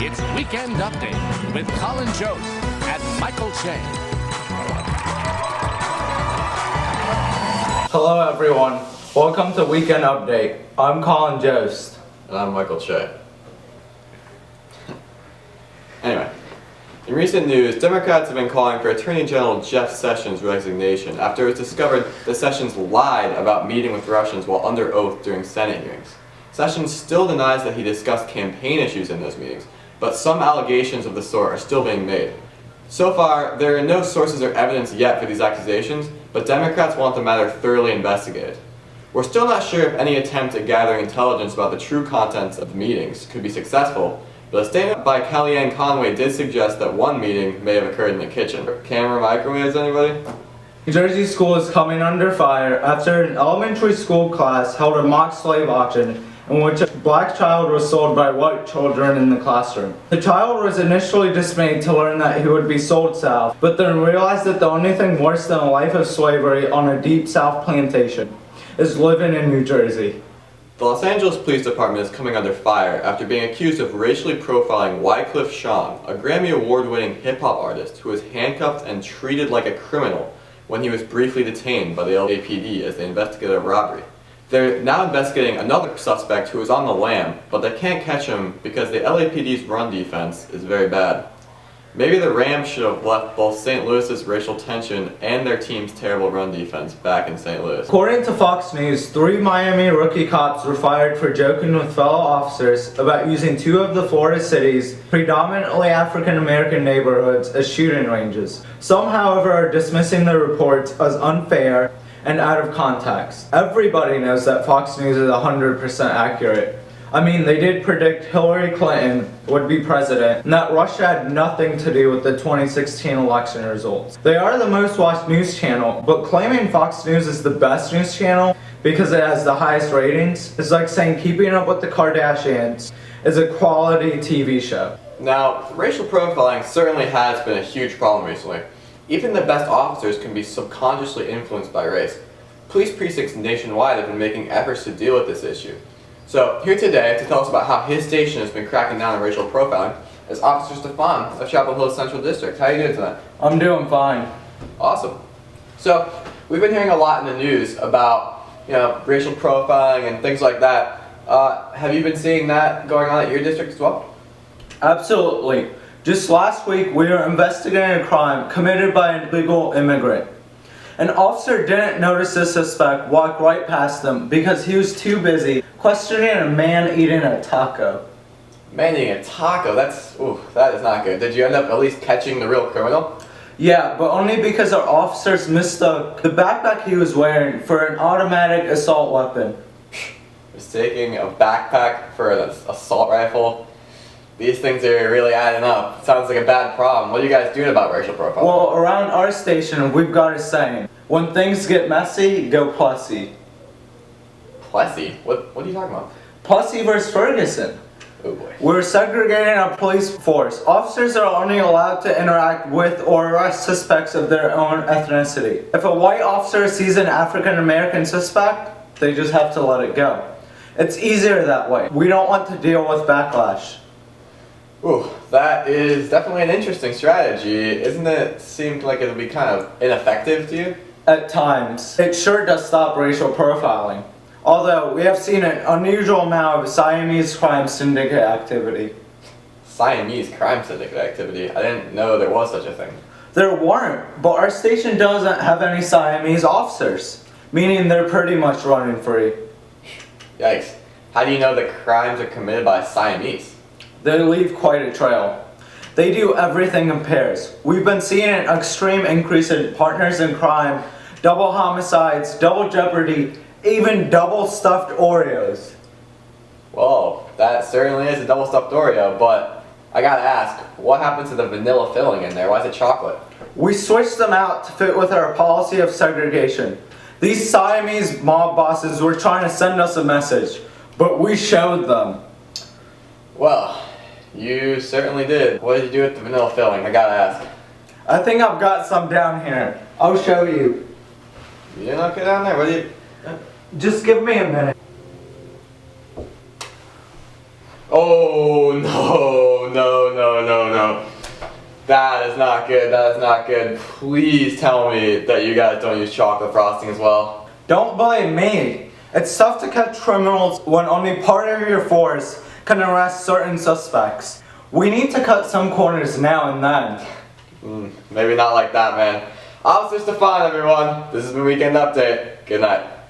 It's Weekend Update with Colin Jost and Michael Che. Hello everyone, welcome to Weekend Update. I'm Colin Jost. And I'm Michael Che. Anyway, in recent news, Democrats have been calling for Attorney General Jeff Sessions' resignation after it was discovered that Sessions lied about meeting with Russians while under oath during Senate hearings. Sessions still denies that he discussed campaign issues in those meetings, but some allegations of the sort are still being made. So far, there are no sources or evidence yet for these accusations, but Democrats want the matter thoroughly investigated. We're still not sure if any attempt at gathering intelligence about the true contents of the meetings could be successful, but a statement by Kellyanne Conway did suggest that one meeting may have occurred in the kitchen. Camera microwaves, anybody? New Jersey school is coming under fire after an elementary school class held a mock slave auction in which a black child was sold by white children in the classroom. The child was initially dismayed to learn that he would be sold south, but then realized that the only thing worse than a life of slavery on a deep south plantation is living in New Jersey. The Los Angeles Police Department is coming under fire after being accused of racially profiling Wycliffe Jean, a Grammy Award-winning hip-hop artist who was handcuffed and treated like a criminal when he was briefly detained by the LAPD as they investigated a robbery. They're now investigating another suspect who was on the lam, but they can't catch him because the LAPD's run defense is very bad. Maybe the Rams should have left both St. Louis's racial tension and their team's terrible run defense back in St. Louis. According to Fox News, 3 Miami rookie cops were fired for joking with fellow officers about using 2 of the Florida city's predominantly African-American neighborhoods as shooting ranges. Some, however, are dismissing the reports as unfair and out of context. Everybody knows that Fox News is 100% accurate. I mean, they did predict Hillary Clinton would be president, and that Russia had nothing to do with the 2016 election results. They are the most watched news channel, but claiming Fox News is the best news channel because it has the highest ratings is like saying Keeping Up with the Kardashians is a quality TV show. Now, racial profiling certainly has been a huge problem recently. Even the best officers can be subconsciously influenced by race. Police precincts nationwide have been making efforts to deal with this issue. So, here today to tell us about how his station has been cracking down on racial profiling is Officer Stefan of Chapel Hill Central District. How are you doing tonight? I'm doing fine. Awesome. So, we've been hearing a lot in the news about, racial profiling and things like that. Have you been seeing that going on at your district as well? Absolutely. Just last week, we were investigating a crime committed by an illegal immigrant. An officer didn't notice the suspect walk right past them because he was too busy questioning a man eating a taco. Man eating a taco, that is not good. Did you end up at least catching the real criminal? Yeah, but only because our officers mistook the backpack he was wearing for an automatic assault weapon. Mistaking a backpack for an assault rifle? These things are really adding up. Sounds like a bad problem. What are you guys doing about racial profiling? Well, around our station, we've got a saying, when things get messy, go Plessy. Plessy? What are you talking about? Plessy versus Ferguson. Oh boy. We're segregating our police force. Officers are only allowed to interact with or arrest suspects of their own ethnicity. If a white officer sees an African-American suspect, they just have to let it go. It's easier that way. We don't want to deal with backlash. Ooh, that is definitely an interesting strategy. Isn't it seemed like it would be kind of ineffective to you? At times. It sure does stop racial profiling. Although, we have seen an unusual amount of Siamese crime syndicate activity. Siamese crime syndicate activity? I didn't know there was such a thing. There weren't, but our station doesn't have any Siamese officers, meaning they're pretty much running free. Yikes. How do you know that crimes are committed by Siamese? They leave quite a trail. They do everything in pairs. We've been seeing an extreme increase in partners in crime, double homicides, double jeopardy, even double stuffed Oreos. Whoa, that certainly is a double stuffed Oreo, but I gotta ask, what happened to the vanilla filling in there? Why is it chocolate? We switched them out to fit with our policy of segregation. These Siamese mob bosses were trying to send us a message, but we showed them. Well, you certainly did. What did you do with the vanilla filling? I gotta ask. I think I've got some down here. I'll show you. You didn't look it down there? What do you... Just give me a minute. Oh, no. That is not good, that is not good. Please tell me that you guys don't use chocolate frosting as well. Don't blame me. It's tough to catch criminals when only part of your force can arrest certain suspects. We need to cut some corners now and then. Maybe not like that, man. Officer Stefan, everyone. This is the Weekend Update. Good night.